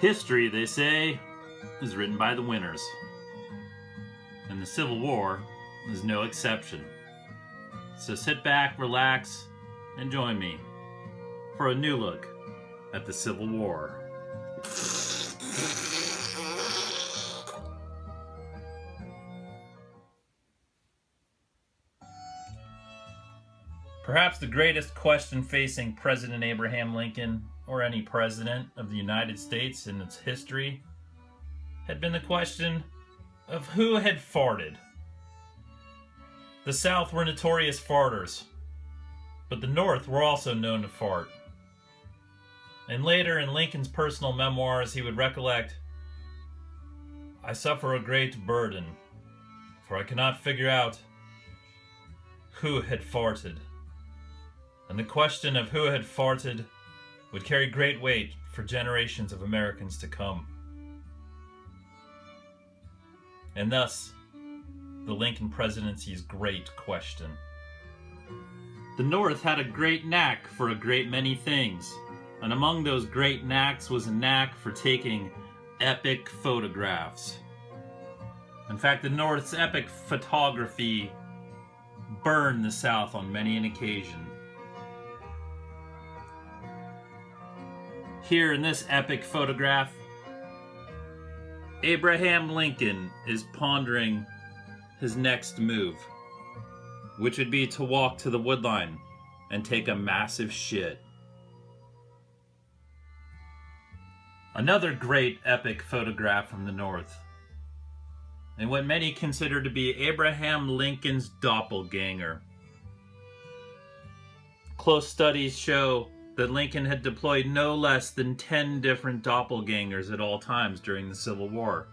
History, they say, is written by the winners. And the Civil War is no exception. So sit back, relax, and join me for a new look at the Civil War. Perhaps the greatest question facing President Abraham Lincoln, or any president of the United States in its history, had been the question of who had farted. The South were notorious farters, but the North were also known to fart. And later in Lincoln's personal memoirs, he would recollect, "I suffer a great burden, for I cannot figure out who had farted." And the question of who had farted would carry great weight for generations of Americans to come. And thus, the Lincoln presidency's great question. The North had a great knack for a great many things, and among those great knacks was a knack for taking epic photographs. In fact, the North's epic photography burned the South on many an occasion. Here in this epic photograph, Abraham Lincoln is pondering his next move, which would be to walk to the woodline and take a massive shit. Another great epic photograph from the North, and what many consider to be Abraham Lincoln's doppelganger. Close studies show that Lincoln had deployed no less than 10 different doppelgangers at all times during the Civil War.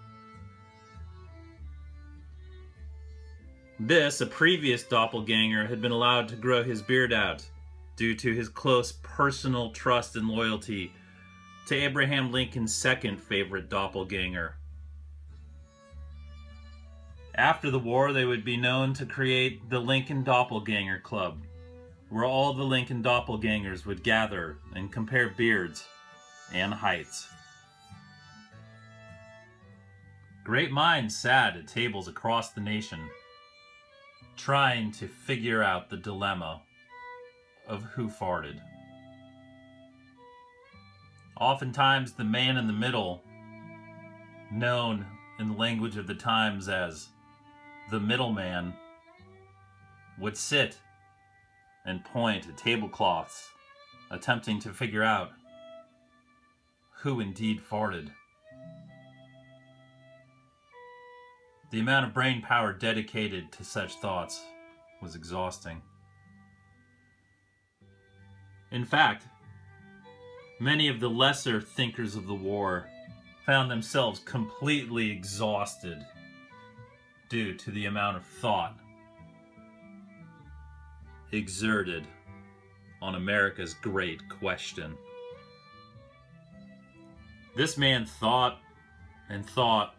This, a previous doppelganger, had been allowed to grow his beard out due to his close personal trust and loyalty to Abraham Lincoln's second favorite doppelganger. After the war, they would be known to create the Lincoln Doppelganger Club, where all the Lincoln doppelgangers would gather and compare beards and heights. Great minds sat at tables across the nation, trying to figure out the dilemma of who farted. Oftentimes, the man in the middle, known in the language of the times as the middleman, would sit and point at tablecloths, attempting to figure out who indeed farted. The amount of brain power dedicated to such thoughts was exhausting. In fact, many of the lesser thinkers of the war found themselves completely exhausted due to the amount of thought exerted on America's great question. This man thought and thought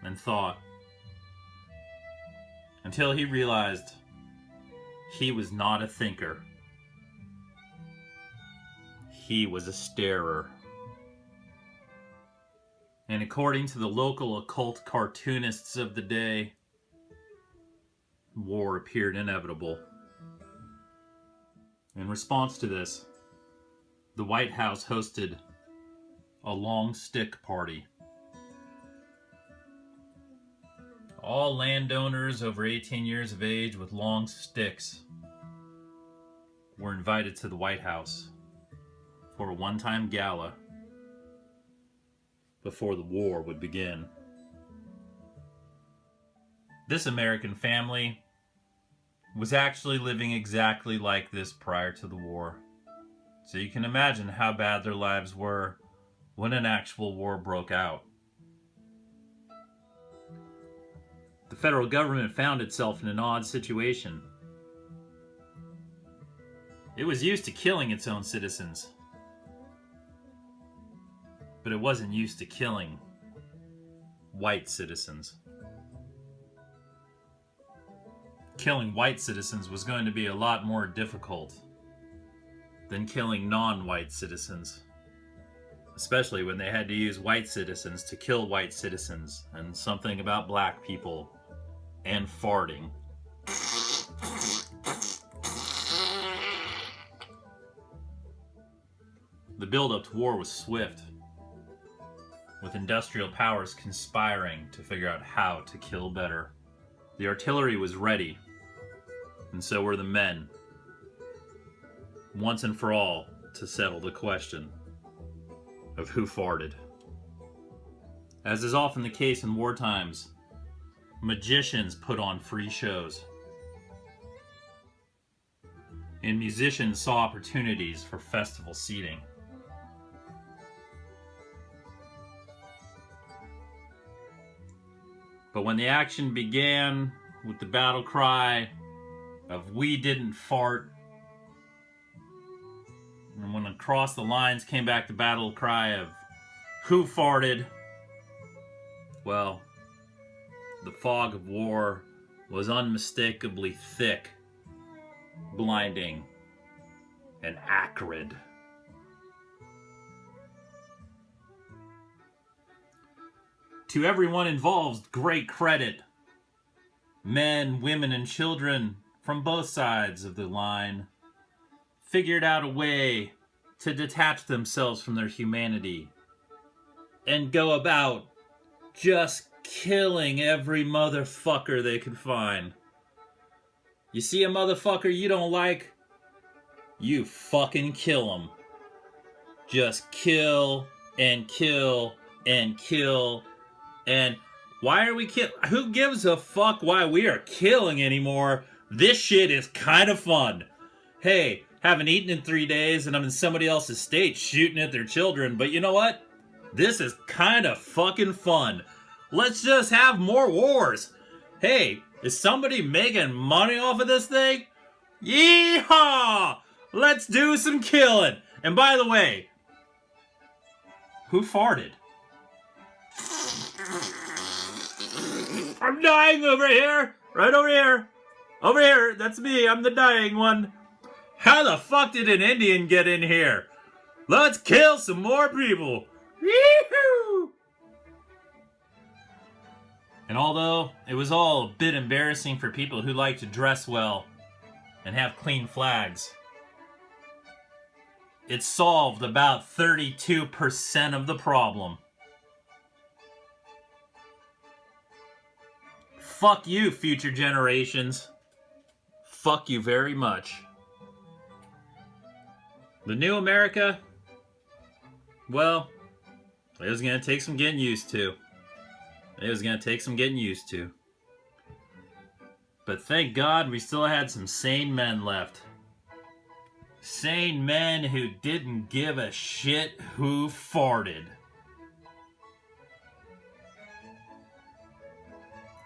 and thought until he realized he was not a thinker. He was a starer. And according to the local occult cartoonists of the day, war appeared inevitable. In response to this, the White House hosted a long stick party. All landowners over 18 years of age with long sticks were invited to the White House for a one-time gala before the war would begin. This American family was actually living exactly like this prior to the war. So you can imagine how bad their lives were when an actual war broke out. The federal government found itself in an odd situation. It was used to killing its own citizens, but it wasn't used to killing white citizens. Killing white citizens was going to be a lot more difficult than killing non-white citizens, especially when they had to use white citizens to kill white citizens, and something about black people and farting. The build-up to war was swift, with industrial powers conspiring to figure out how to kill better. The artillery was ready, and so were the men, once and for all, to settle the question of who farted. As is often the case in war times, magicians put on free shows, and musicians saw opportunities for festival seating. But when the action began with the battle cry of "We didn't fart," and when across the lines came back the battle cry of "Who farted?" well, the fog of war was unmistakably thick, blinding, and acrid. To everyone involved, great credit. Men, women, and children from both sides of the line figured out a way to detach themselves from their humanity and go about just killing every motherfucker they could find. You see a motherfucker you don't like? You fucking kill him. Just kill and kill and kill. And why are we killing? Who gives a fuck why we are killing anymore? This shit is kind of fun. Hey, haven't eaten in 3 days and I'm in somebody else's state shooting at their children, but you know what? This is kind of fucking fun. Let's just have more wars. Hey, is somebody making money off of this thing? Yeehaw! Let's do some killing. And by the way, who farted? I'm dying over here! Right over here! Over here! That's me, I'm the dying one. How the fuck did an Indian get in here? Let's kill some more people! Yee-hoo! And although it was all a bit embarrassing for people who like to dress well and have clean flags, it solved about 32% of the problem. Fuck you, future generations. Fuck you very much. The new America, well, it was going to take some getting used to. But thank God we still had some sane men left. Sane men who didn't give a shit who farted.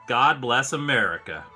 God bless America.